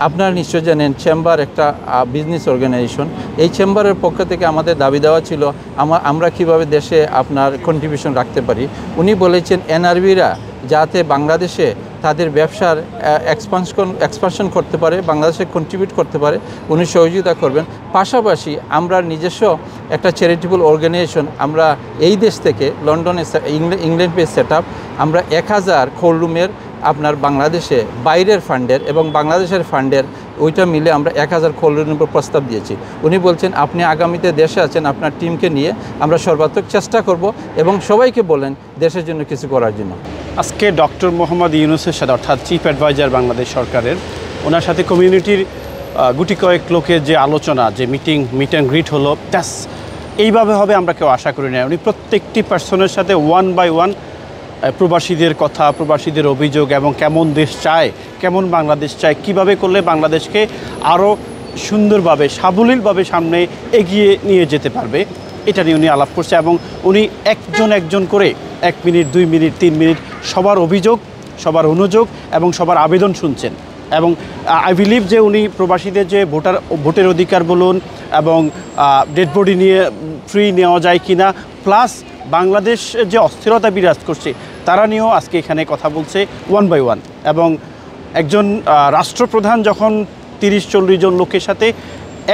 আপনারা নিশ্চয় জানেন চেম্বার একটা বিজনেস অর্গানাইজেশন। এই চেম্বারের পক্ষ থেকে আমাদের দাবি দেওয়া ছিল আমরা কিভাবে দেশে আপনার কন্ট্রিবিউশন রাখতে পারি। উনি বলেছেন এনআরবিরা যাতে বাংলাদেশে তাদের ব্যবসার এক্সপানশন করতে পারে, বাংলাদেশে কন্ট্রিবিউট করতে পারে, উনি সহযোগিতা করবেন। পাশাপাশি আমরা নিজস্ব একটা চ্যারিটেবল অর্গানাইজেশন আমরা এই দেশ থেকে লন্ডনে ইংল্যান্ড বেস সেট আপ আমরা 1000 কোল্ড রুমের আপনার বাংলাদেশে বাইরের ফান্ডের এবং বাংলাদেশের ফান্ডের ওইটা মিলে আমরা 1000 কোল্ড রুমের প্রস্তাব দিয়েছি। উনি বলছেন আপনি আগামীতে দেশে আছেন, আপনার টিমকে নিয়ে আমরা সর্বাত্মক চেষ্টা করব এবং সবাইকে বলেন দেশের জন্য কিছু করার জন্য। আজকে ডক্টর মোহাম্মদ ইউনূসের সাথে অর্থাৎ চিফ অ্যাডভাইজার বাংলাদেশ সরকারের, ওনার সাথে কমিউনিটির গুটি কয়েক লোকের যে আলোচনা, যে মিট অ্যান্ড গ্রিট হলো, ব্যাস এইভাবে হবে আমরা কেউ আশা করি না। উনি প্রত্যেকটি পার্সনের সাথে 1 by 1 প্রবাসীদের কথা, প্রবাসীদের অভিযোগ এবং কেমন দেশ চায়, কেমন বাংলাদেশ চায়, কিভাবে করলে বাংলাদেশকে আরও সুন্দরভাবে সাবলীলভাবে সামনে এগিয়ে নিয়ে যেতে পারবে, এটা নিয়ে উনি আলাপ করছে। এবং উনি একজন করে 1 মিনিট 2 মিনিট 3 মিনিট সবার অভিযোগ, সবার অনুযোগ এবং সবার আবেদন শুনছেন। এবং আই বিলিভ যে উনি প্রবাসীদের যে ভোটের অধিকার বলুন এবং ডেড বডি নিয়ে ফ্রি নেওয়া যায় কিনা, প্লাস বাংলাদেশ যে অস্থিরতা বিরাজ করছে তারা নিয়েও আজকে এখানে কথা বলছে 1 by 1। এবং একজন রাষ্ট্রপ্রধান যখন 30-40 জন লোকের সাথে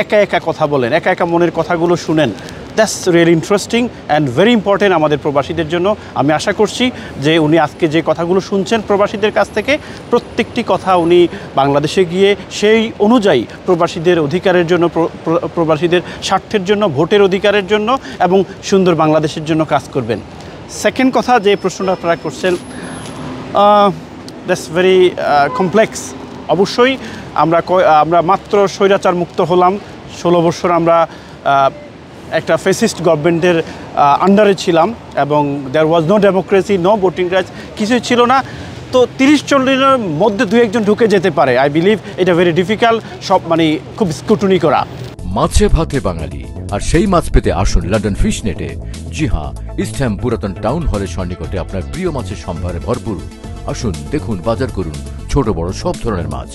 একা একা কথা বলেন, একা একা মনের কথাগুলো শুনেন, that's really interesting and very important আমাদের প্রবাসীদের জন্য। আমি আশা করছি যে উনি আজকে যে কথাগুলো শুনছেন প্রবাসীদের কাছ থেকে, প্রত্যেকটি কথা উনি বাংলাদেশে গিয়ে সেই অনুযায়ী প্রবাসীদের অধিকারের জন্য, প্রবাসীদের স্বার্থের জন্য, ভোটের অধিকারের জন্য এবং সুন্দর বাংলাদেশের জন্য কাজ করবেন। সেকেন্ড কথা যে প্রশ্নটা আপনারা করছেন, দ্যাটস ভেরি কমপ্লেক্স। অবশ্যই আমরা মাত্র স্বৈরাচার মুক্ত হলাম, 16 বছর আমরা একটা ফেসিস্ট গভর্নমেন্টের আন্ডারে ছিলাম এবং there was no democracy, no voting rights, কিছুই ছিল না। তো 30-40 দিনের মধ্যে 2-1 জন ঢুকে যেতে পারে। আই বিলিভ এটা ভেরি ডিফিকাল্ট, সব খুব স্ক্রুটনি করা। মাছে ভাতে বাঙালি, আর সেই মাছ পেতে আসুন লন্ডন ফিশ নেটে। জি হ্যাঁ, ইস্ট হ্যাম পুরাতন টাউন হলের সন্নিকটে আপনার প্রিয় মাছের সম্ভারে ভরপুর। আসুন, দেখুন, বাজার করুন ছোট বড় সব ধরনের মাছ।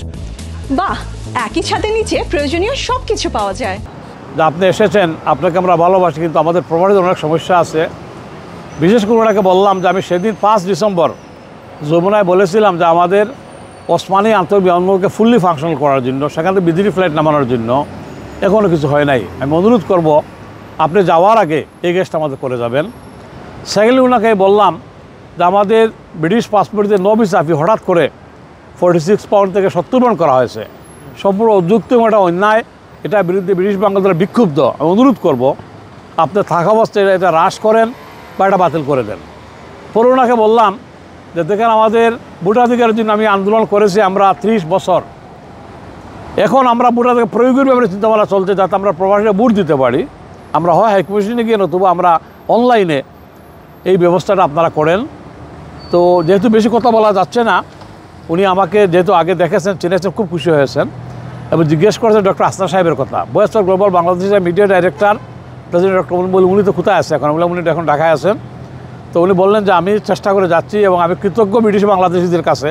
বাহ, একই ছাদের নিচে প্রয়োজনীয় সবকিছু পাওয়া যায়। আপনি এসেছেন, আপনাকে আমরা ভালোবাসি, কিন্তু আমাদের প্রবাসীদের অনেক সমস্যা আছে। বিশেষ করে ওনাকে বললাম যে আমি সেদিন 5 ডিসেম্বর যমুনায় বলেছিলাম যে আমাদের ওসমানী আন্তর্জাতিক বিমানবন্দরকে ফুললি ফাংশনাল করার জন্য, সেখান থেকে বিদেশি ফ্লাইট নামানোর জন্য এখনও কিছু হয় নাই। আমি অনুরোধ করব আপনি যাওয়ার আগে এই কাজটা আমাদের করে যাবেন। সেকেন্ডলি ওনাকে বললাম যে আমাদের ব্রিটিশ পাসপোর্টে নো ভিসা ফি হঠাৎ করে 46 পাউন্ড থেকে 70 পাউন্ড করা হয়েছে, সম্পূর্ণ অযৌক্তিক একটা অন্যায়। এটার বিরুদ্ধে ব্রিটিশ বাংলাদেশ বিক্ষুব্ধ। আমি অনুরোধ করব আপনি থাকা অবস্থায় এটা হ্রাস করেন বা এটা বাতিল করে দেন। পরে ওনাকে বললাম যে দেখেন আমাদের ভোটাধিকারের জন্য আমি আন্দোলন করেছি আমরা 30 বছর, এখন আমরা ভোটাধিকার প্রয়োগের ব্যাপারে চিন্তাভাবনা চলছে যাতে আমরা প্রবাসীরা ভোট দিতে পারি। আমরা হয় হাইকমিশনে গিয়ে নতুবা আমরা অনলাইনে এই ব্যবস্থাটা আপনারা করেন। তো যেহেতু বেশি কথা বলা যাচ্ছে না, উনি আমাকে যেহেতু আগে দেখেছেন, চিনেছেন, খুব খুশি হয়েছেন এবং জিজ্ঞেস করেছেন ডক্টর আসনা সাহেবের কথা। ভয়েস ফর গ্লোবাল বাংলাদেশের মিডিয়া ডাইরেক্টর প্রেসিডেন্ট ডক্টর বলে উনি তো কোথায় আছে এখন, উনি এখন ঢাকায় আছেন। তো উনি বললেন যে আমি চেষ্টা করে যাচ্ছি এবং আমি কৃতজ্ঞ ব্রিটিশ বাংলাদেশিদের কাছে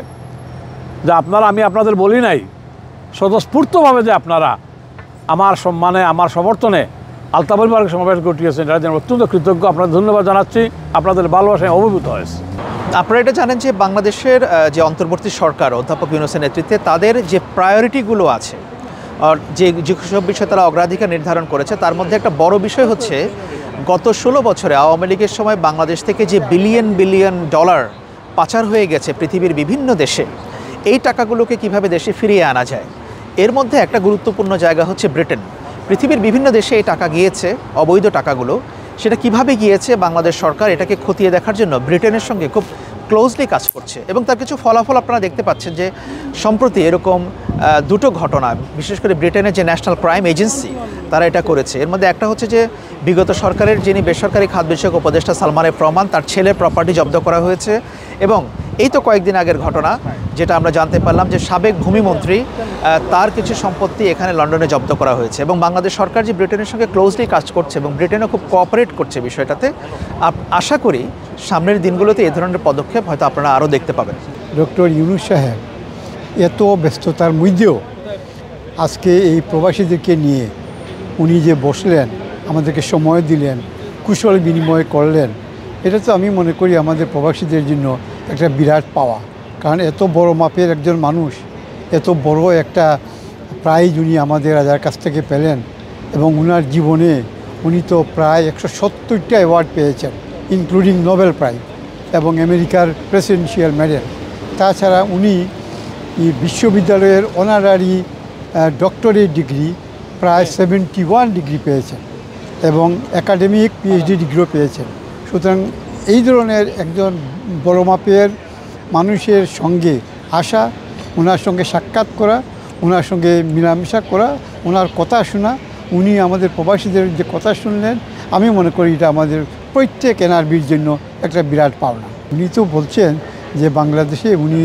যে আমি আপনাদের বলি নাই, স্বতঃস্ফূর্তভাবে যে আপনারা আমার সম্মানে, আমার সমর্থনে আলতাপরিবারক সমাবেশ ঘটিয়েছেন, যার জন্য অত্যন্ত কৃতজ্ঞ। আপনাদের ধন্যবাদ জানাচ্ছি, আপনাদের ভালোবাসায় অভিভূত হয়েছে। আপনারা এটা জানেন যে বাংলাদেশের যে অন্তর্বর্তী সরকার অধ্যাপক ইউনূসের নেতৃত্বে তাদের যে প্রায়োরিটিগুলো আছে, যেসব বিষয়ে তারা অগ্রাধিকার নির্ধারণ করেছে, তার মধ্যে একটা বড় বিষয় হচ্ছে গত 16 বছরে আওয়ামী লীগের সময় বাংলাদেশ থেকে যে বিলিয়ন ডলার পাচার হয়ে গেছে পৃথিবীর বিভিন্ন দেশে, এই টাকাগুলোকে কিভাবে দেশে ফিরিয়ে আনা যায়। এর মধ্যে একটা গুরুত্বপূর্ণ জায়গা হচ্ছে ব্রিটেন। পৃথিবীর বিভিন্ন দেশে এই টাকা গিয়েছে, অবৈধ টাকাগুলো, সেটা কিভাবে গিয়েছে বাংলাদেশ সরকার এটাকে খতিয়ে দেখার জন্য ব্রিটেনের সঙ্গে খুব ক্লোজলি কাজ করছে এবং তার কিছু ফলাফল আপনারা দেখতে পাচ্ছেন যে সম্প্রতি এরকম দুটো ঘটনা, বিশেষ করে ব্রিটেনের যে ন্যাশনাল ক্রাইম এজেন্সি তারা এটা করেছে। এর মধ্যে একটা হচ্ছে যে বিগত সরকারের যিনি বেসরকারি খাত বিষয়ক উপদেষ্টা সালমান এফ রহমান, তার ছেলের প্রপার্টি জব্দ করা হয়েছে। এবং এই তো কয়েকদিন আগের ঘটনা যেটা আমরা জানতে পারলাম যে সাবেক ভূমিমন্ত্রী তার কিছু সম্পত্তি এখানে লন্ডনে জব্দ করা হয়েছে। এবং বাংলাদেশ সরকার যে ব্রিটেনের সঙ্গে ক্লোজলি কাজ করছে এবং ব্রিটেনও খুব কোঅপারেট করছে বিষয়টাতে, আশা করি সামনের দিনগুলোতে এই ধরনের পদক্ষেপ হয়তো আপনারা আরও দেখতে পাবেন। ডক্টর ইউনূস সাহেব এত ব্যস্ততার মধ্যেও আজকে এই প্রবাসীদেরকে নিয়ে উনি যে বসলেন, আমাদেরকে সময় দিলেন, কুশল বিনিময় করলেন, এটা তো আমি মনে করি আমাদের প্রবাসীদের জন্য একটা বিরাট পাওয়া। কারণ এত বড় মাপের একজন মানুষ, এত বড় একটা প্রাইজ উনি আমাদের রাজার কাছ থেকে পেলেন, এবং ওনার জীবনে উনি তো প্রায় 170টা অ্যাওয়ার্ড পেয়েছেন, ইনক্লুডিং নোবেল প্রাইজ এবং আমেরিকার প্রেসিডেন্সিয়াল মেডেল। তাছাড়া উনি বিশ্ববিদ্যালয়ের অনারারি ডক্টরেট ডিগ্রি প্রায় 71 ডিগ্রি পেয়েছেন এবং একাডেমিক পিএইচডি ডিগ্রিও পেয়েছেন। সুতরাং এই ধরনের একজন বড় মাপের মানুষের সঙ্গে আসা, ওনার সঙ্গে সাক্ষাৎ করা, ওনার সঙ্গে মেলামেশা করা, ওনার কথা শোনা, উনি আমাদের প্রবাসীদের যে কথা শুনলেন, আমি মনে করি এটা আমাদের প্রত্যেক এনআরবির জন্য একটা বিরাট পাওনা। উনি তো বলছেন যে বাংলাদেশে উনি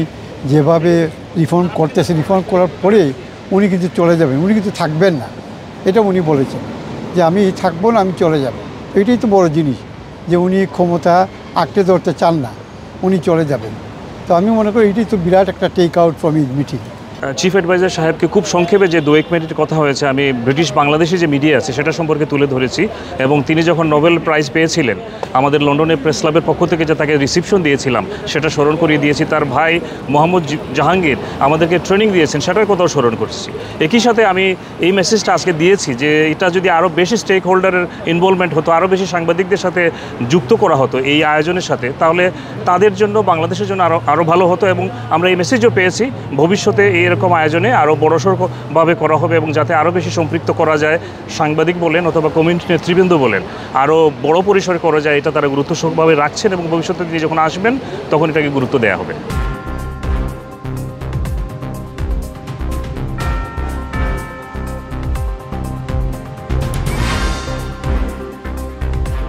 যেভাবে রিফর্ম করতেছে, রিফর্ম করার পরে উনি কিন্তু চলে যাবেন, উনি কিন্তু থাকবেন না, এটা উনি বলেছেন যে আমি থাকবো না, আমি চলে যাব। এটাই তো বড় জিনিস যে উনি ক্ষমতা আঁকড়ে ধরতে চান না, উনি চলে যাবেন। তো আমি মনে করি এটাই তো বিরাট একটা take out from his meeting. Chief adviser সাহেবকে খুব সংক্ষেপে যে 2-1 মিনিটের কথা হয়েছে, আমি ব্রিটিশ বাংলাদেশি যে মিডিয়া আছে সেটা সম্পর্কে তুলে ধরেছি, এবং তিনি যখন নোবেল প্রাইজ পেয়েছিলেন আমাদের লন্ডনের প্রেস ক্লাবের পক্ষ থেকে যে তাকে রিসিপশন দিয়েছিলাম সেটা স্মরণ করিয়ে দিয়েছি। তার ভাই মোহাম্মদ জাহাঙ্গীর আমাদেরকে ট্রেনিং দিয়েছেন, সেটার কথাও স্মরণ করছি। একই সাথে আমি এই মেসেজটা আজকে দিয়েছি যে এটা যদি আরও বেশি স্টেক হোল্ডারের ইনভলভমেন্ট হতো, আরও বেশি সাংবাদিকদের সাথে যুক্ত করা হতো এই আয়োজনের সাথে, তাহলে তাদের জন্য, বাংলাদেশের জন্য আরও ভালো হতো। এবং আমরা এই মেসেজও পেয়েছি ভবিষ্যতে এরকম আয়োজনে আরও বড়সড়ভাবে করা হবে, এবং যাতে আরও বেশি সম্পৃক্ত করা যায়, সাংবাদিক বলেন অথবা কমিউনিটি নেতৃবৃন্দ বলেন, আরও বড় পরিসরে করা যায়, এটা তারা গুরুত্ব সহভাবে রাখছেন, এবং ভবিষ্যতে তিনি যখন আসবেন তখন এটাকে গুরুত্ব দেওয়া হবে।